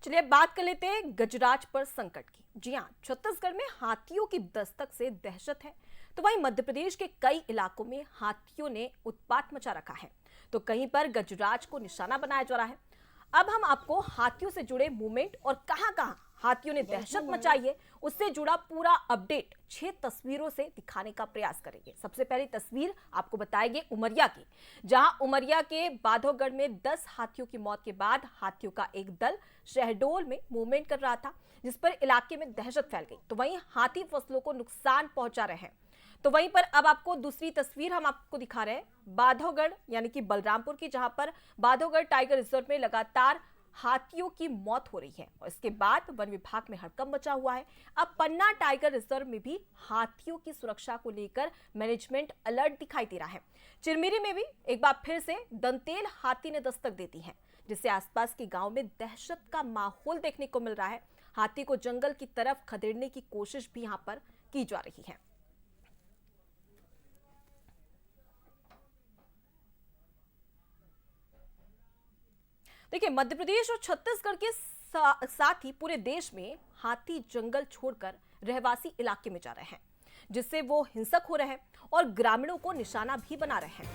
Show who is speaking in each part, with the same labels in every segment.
Speaker 1: चलिए अब बात कर लेते हैं गजराज पर संकट की। जी हाँ, छत्तीसगढ़ में हाथियों की दस्तक से दहशत है। तो वहीं मध्य प्रदेश के कई इलाकों में हाथियों ने उत्पात मचा रखा है। तो कहीं पर गजराज को निशाना बनाया जा रहा है। अब हम आपको हाथियों से जुड़े मूवमेंट और कहां-कहां हाथियों ने दहशत मचाई है, उससे जुड़ा पूरा अपडेट 6 तस्वीरों से दिखाने का प्रयास करेंगे। सबसे पहली तस्वीर आपको बताएंगे उमरिया की, जहां उमरिया के बाधोगढ़ में 10 हाथियों की मौत के बाद हाथियों का एक दल शहडोल में मूवमेंट कर रहा था, जिस पर इलाके में दहशत फैल गई। तो वहीं हाथी फसलों को नुकसान पहुंचा रहे हैं। तो वहीं पर अब आपको दूसरी तस्वीर हम आपको दिखा रहे हैं बाधोगढ़ यानी कि बलरामपुर की, जहां पर बाधोगढ़ टाइगर रिजर्व में लगातार हाथियों की मौत हो रही है और इसके बाद वन विभाग में हड़कंप मचा हुआ है। अब पन्ना टाइगर रिजर्व में भी हाथियों की सुरक्षा को लेकर मैनेजमेंट अलर्ट दिखाई दे रहा है। चिरमिरी में भी एक बार फिर से दंतेल हाथी ने दस्तक दे दी है, जिससे आसपास के गांव में दहशत का माहौल देखने को मिल रहा है। हाथी को जंगल की तरफ खदेड़ने की कोशिश भी यहां पर की जा रही है। देखिए, मध्य प्रदेश और छत्तीसगढ़ के साथ ही पूरे देश में हाथी जंगल छोड़कर रहवासी इलाके में जा रहे हैं, जिससे वो हिंसक हो रहे हैं और ग्रामीणों को निशाना भी बना रहे हैं।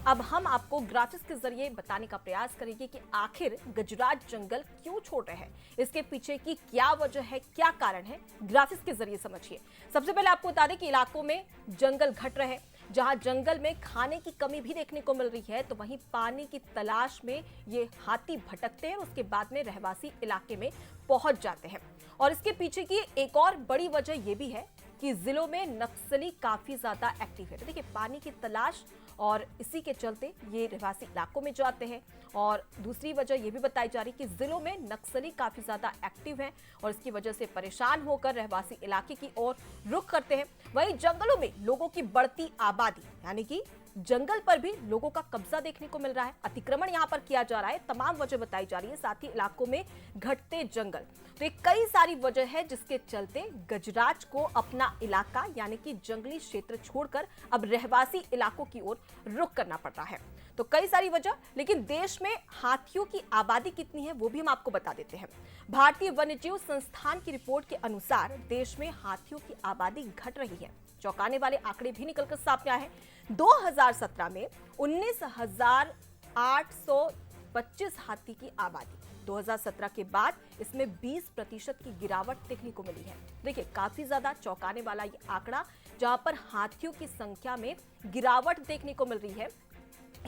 Speaker 1: अब हम आपको ग्राफिक्स के जरिए बताने का प्रयास करेंगे कि आखिर गजराज जंगल क्यों छोड़ रहे हैं, इसके पीछे की क्या वजह है, क्या कारण है, ग्राफिक्स के जरिए समझिए। सबसे पहले आपको बता दें कि इलाकों में जंगल घट रहे हैं। जहां जंगल में खाने की कमी भी देखने को मिल रही है, तो वहीं पानी की तलाश में ये हाथी भटकते हैं और उसके बाद में रहवासी इलाके में पहुंच जाते हैं। और इसके पीछे की एक और बड़ी वजह यह भी है कि जिलों में नक्सली काफी ज्यादा एक्टिव है। तो देखिए, पानी की तलाश और इसी के चलते ये रहवासी इलाकों में जाते हैं। और दूसरी वजह यह भी बताई जा रही है कि जिलों में नक्सली काफी ज्यादा एक्टिव हैं और इसकी वजह से परेशान होकर रहवासी इलाके की ओर रुख करते हैं। वहीं जंगलों में लोगों की बढ़ती आबादी यानी कि जंगल पर भी लोगों का कब्जा देखने को मिल रहा है, अतिक्रमण यहां पर किया जा रहा है, तमाम वजह बताई जा रही है। साथ ही इलाकों में घटते जंगल, तो ये कई सारी वजह है जिसके चलते गजराज को अपना इलाका यानी कि जंगली क्षेत्र छोड़कर अब रहवासी इलाकों की ओर रुख करना पड़ता है। तो कई सारी वजह, लेकिन देश में हाथियों की आबादी कितनी है वो भी हम आपको बता देते हैं। भारतीय वन्यजीव संस्थान की रिपोर्ट के अनुसार देश में हाथियों की आबादी घट रही है। चौंकाने वाले आंकड़े भी निकलकर सामने आए हैं। 2017 में 19,825 हाथी की आबादी, 2017 के बाद इसमें 20% की गिरावट देखने को मिली है। देखिए, काफी ज्यादा चौंकाने वाला ये आंकड़ा, जहां पर हाथियों की संख्या में गिरावट देखने को मिल रही है।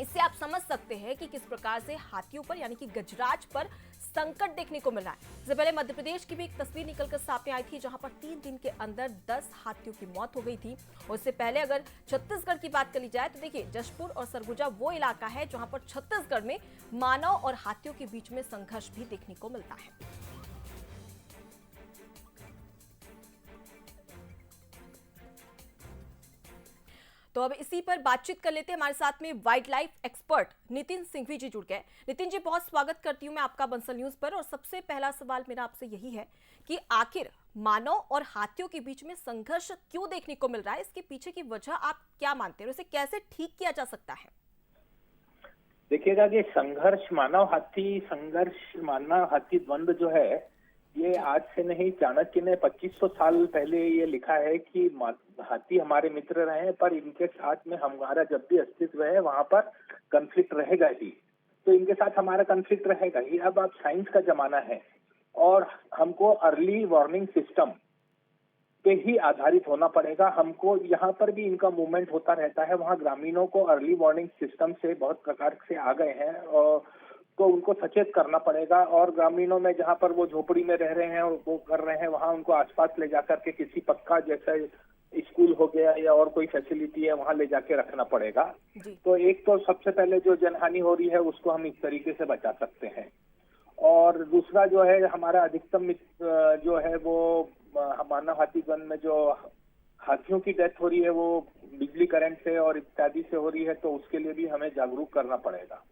Speaker 1: इससे आप समझ सकते हैं कि किस प्रकार से हाथियों पर यानी कि गजराज पर संकट देखने को मिल रहा है। इससे पहले मध्य प्रदेश की भी एक तस्वीर निकलकर सामने आई थी, जहां पर 3 दिन के अंदर 10 हाथियों की मौत हो गई थी। और इससे पहले अगर छत्तीसगढ़ की बात कर ली जाए तो देखिए, जशपुर और सरगुजा वो इलाका है जहां पर छत्तीसगढ़ में मानव और हाथियों के बीच में संघर्ष भी देखने को मिलता है। तो अब इसी पर बातचीत कर लेते हैं। हमारे साथ में wild life expert Nitin Singhvi ji जुड़ गए। नितिन जी, बहुत स्वागत करती हूं मैं आपका बंसल न्यूज पर। और सबसे पहला सवाल मेरा आपसे यही है कि आखिर मानव और हाथियों के बीच में संघर्ष क्यों देखने को मिल रहा है, इसके पीछे की वजह आप क्या मानते हैं और इसे कैसे ठीक किया जा सकता है?
Speaker 2: देखिएगा कि संघर्ष मानव हाथी द्वंद्व जो है, ये आज से नहीं, चाणक्य ने 2500 साल पहले ये लिखा है कि हाथी हमारे मित्र रहे, पर इनके साथ में हमारा जब भी अस्तित्व है वहां पर कन्फ्लिक्ट रहेगा ही। तो इनके साथ हमारा कन्फ्लिक्ट रहेगा ही। अब साइंस का जमाना है और हमको अर्ली वार्निंग सिस्टम पे ही आधारित होना पड़ेगा। हमको यहाँ पर भी इनका मूवमेंट होता रहता है। वहाँ ग्रामीणों को अर्ली वार्निंग सिस्टम से बहुत प्रकार से आ गए हैं और तो उनको सचेत करना पड़ेगा। और ग्रामीणों में जहाँ पर वो झोपड़ी में रह रहे हैं और वो कर रहे हैं, वहाँ उनको आसपास ले जाकर के किसी पक्का जैसा स्कूल हो गया या और कोई फैसिलिटी है वहाँ ले जाके रखना पड़ेगा। तो एक तो सबसे पहले जो जनहानि हो रही है उसको हम इस तरीके से बचा सकते हैं। और दूसरा जो है, हमारा अधिकतम जो है वो मानव हाथी द्वंद्व में जो हाथियों की डेथ हो रही है वो बिजली करंट से और इत्यादि से हो रही है, तो उसके लिए भी हमें जागरूक करना पड़ेगा।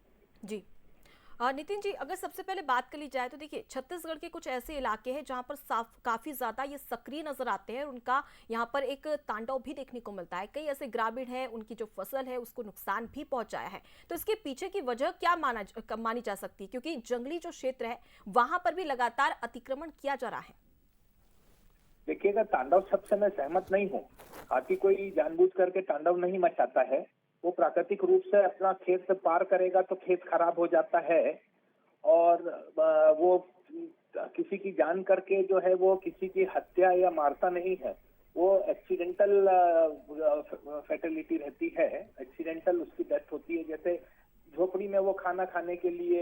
Speaker 1: जी, नितिन जी, अगर सबसे पहले बात कर ली जाए तो देखिए छत्तीसगढ़ के कुछ ऐसे इलाके हैं जहां पर काफी ज्यादा ये सक्रिय नजर आते हैं और उनका यहाँ पर एक तांडव भी देखने को मिलता है। कई ऐसे ग्रामीण हैं, उनकी जो फसल है उसको नुकसान भी पहुंचाया है। तो इसके पीछे की वजह क्या मानी जा सकती है, क्योंकि जंगली जो क्षेत्र है वहां पर भी लगातार अतिक्रमण किया जा रहा है।
Speaker 2: देखिएगा, तांडव शब्द से मैं सहमत नहीं हूँ। हाथी कोई जानबूझ करके तांडव नहीं मचाता है। वो प्राकृतिक रूप से अपना खेत से पार करेगा तो खेत खराब हो जाता है। और वो किसी की जान करके जो है वो किसी की हत्या या मारता नहीं है। वो एक्सीडेंटल फैटेलिटी रहती है, एक्सीडेंटल उसकी डेथ होती है। जैसे झोपड़ी में वो खाना खाने के लिए,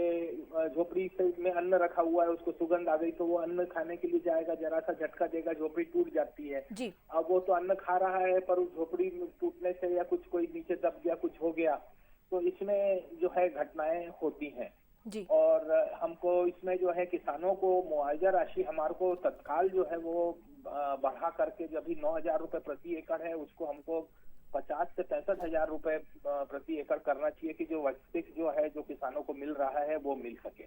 Speaker 2: झोपड़ी से में अन्न रखा हुआ है, उसको सुगंध आ गई तो वो अन्न खाने के लिए जाएगा, जरा सा झटका देगा, झोपड़ी टूट जाती है
Speaker 1: जी।
Speaker 2: अब वो तो अन्न खा रहा है पर उस झोपड़ी टूटने से या कुछ कोई नीचे दब गया, कुछ हो गया, तो इसमें जो है घटनाएं होती हैं
Speaker 1: जी।
Speaker 2: और हमको इसमें जो है किसानों को मुआवजा राशि हमारे को तत्काल जो है वो बढ़ा करके, जो अभी 9,000 रुपए प्रति एकड़ है उसको हमको 50 से 65,000 रुपए प्रति एकड़ करना चाहिए कि जो वास्तविक जो है जो किसानों को मिल रहा है वो मिल सके।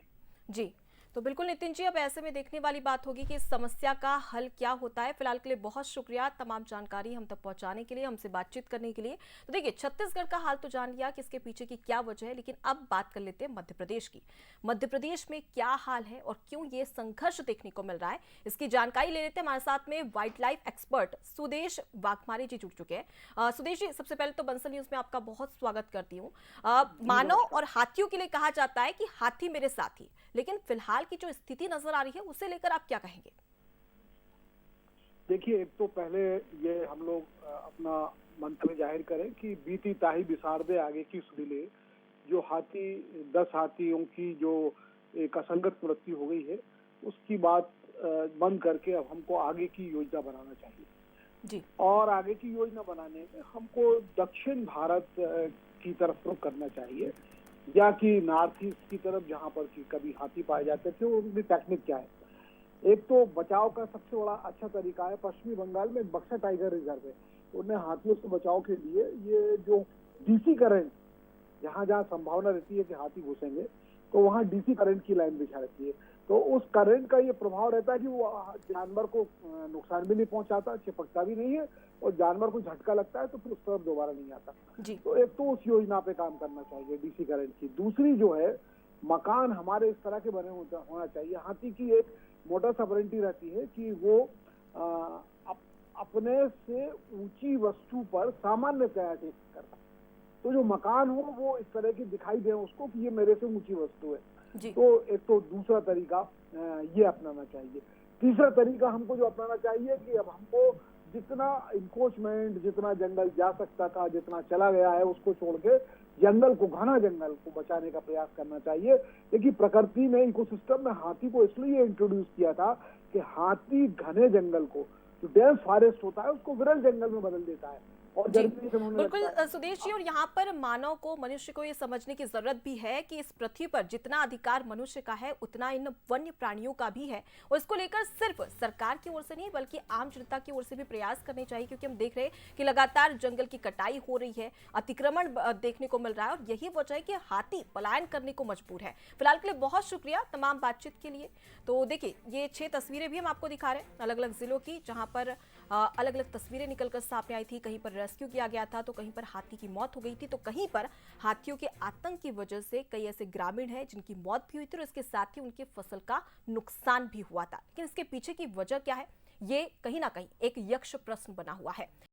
Speaker 1: जी, तो बिल्कुल नितिन जी, अब ऐसे में देखने वाली बात होगी कि इस समस्या का हल क्या होता है। फिलहाल के लिए बहुत शुक्रिया तमाम जानकारी हम तक पहुंचाने के लिए, हमसे बातचीत करने के लिए। तो देखिए, छत्तीसगढ़ का हाल तो जान लिया कि इसके पीछे की क्या वजह है, लेकिन अब बात कर लेते हैं मध्य प्रदेश की। मध्य प्रदेश में क्या हाल है और क्यों ये संघर्ष देखने को मिल रहा है, इसकी जानकारी ले लेते हैं। हमारे साथ में wild life expert Sudesh Waghmare ji जुड़ चुके हैं। सुदेश जी, सबसे पहले तो बंसल न्यूज में आपका बहुत स्वागत करती हूँ। मानव और हाथियों के लिए कहा जाता है कि हाथी मेरे साथी, लेकिन फिलहाल की जो स्थिति नजर आ रही है उसे लेकर आप क्या कहेंगे?
Speaker 3: देखिए, एक तो पहले ये हम लोग अपना मंतव्य जाहिर करें कि बीती ताही बिसार दे आगे की सुधिले, जो 10 हाथियों की जो एक असंगत मृत्यु हो गई है उसकी बात बंद करके अब हमको आगे की योजना बनाना चाहिए
Speaker 1: जी।
Speaker 3: और आगे की योजना बनाने में हमको दक्षिण भारत की तरफ रुख करना चाहिए या कि नॉर्थ ईस्ट की तरफ, जहां पर कि कभी हाथी पाए जाते थे। उनकी टेक्निक क्या है? एक तो बचाव का सबसे बड़ा अच्छा तरीका है, पश्चिमी बंगाल में बक्सा टाइगर रिजर्व है, उन्हें हाथियों से बचाव के लिए ये जो डीसी करंट, जहां जहां संभावना रहती है कि हाथी घुसेंगे तो वहां डीसी करंट की लाइन बिछा रहती है। तो उस करंट का ये प्रभाव रहता है कि वो जानवर को नुकसान भी नहीं पहुंचाता, चिपकता भी नहीं है, और जानवर को झटका लगता है तो फिर उस तरफ दोबारा नहीं आता
Speaker 1: जी।
Speaker 3: तो एक तो उस योजना पे काम करना चाहिए डीसी करंट की। दूसरी जो है, मकान हमारे इस तरह के बने होना चाहिए। हाथी की एक मोटर्स ऑपरेंडी रहती है कि वो अपने से ऊंची वस्तु पर सामान्यतया टेक करता है। तो जो मकान हो वो इस तरह की दिखाई दे उसको कि ये मेरे से ऊंची वस्तु है
Speaker 1: जी।
Speaker 3: तो एक तो दूसरा तरीका ये अपनाना चाहिए। तीसरा तरीका हमको जो अपनाना चाहिए कि अब हमको जितना इंक्रोचमेंट, जितना जंगल जा सकता था, जितना चला गया है, उसको छोड़ के जंगल को, घना जंगल को बचाने का प्रयास करना चाहिए। देखिए, प्रकृति ने इकोसिस्टम में हाथी को इसलिए इंट्रोड्यूस किया था कि हाथी घने जंगल को, जो डेंस फॉरेस्ट होता है, उसको विरल जंगल में बदल देता है। और
Speaker 1: बिल्कुल सुदेश जी, और यहाँ पर मानव को, मनुष्य को ये समझने की जरूरत भी है कि इस पृथ्वी पर जितना अधिकार मनुष्य का है उतना इन वन्य प्राणियों का भी है, और इसको लेकर सिर्फ सरकार की ओर से नहीं बल्कि आम जनता की ओर से भी प्रयास करने चाहिए, क्योंकि हम देख रहे हैं कि लगातार जंगल की कटाई हो रही है, अतिक्रमण देखने को मिल रहा है, और यही वजह है कि हाथी पलायन करने को मजबूर है। फिलहाल के लिए बहुत शुक्रिया तमाम बातचीत के लिए। तो देखिए, ये 6 तस्वीरें भी हम आपको दिखा रहे हैं अलग अलग जिलों की, जहां पर अलग अलग तस्वीरें निकलकर सामने आई थी। कहीं पर रेस्क्यू किया गया था तो कहीं पर हाथी की मौत हो गई थी, तो कहीं पर हाथियों के आतंक की वजह से कई ऐसे ग्रामीण हैं जिनकी मौत भी हुई थी और इसके साथ ही उनकी फसल का नुकसान भी हुआ था। लेकिन इसके पीछे की वजह क्या है, ये कहीं ना कहीं एक यक्ष प्रश्न बना हुआ है।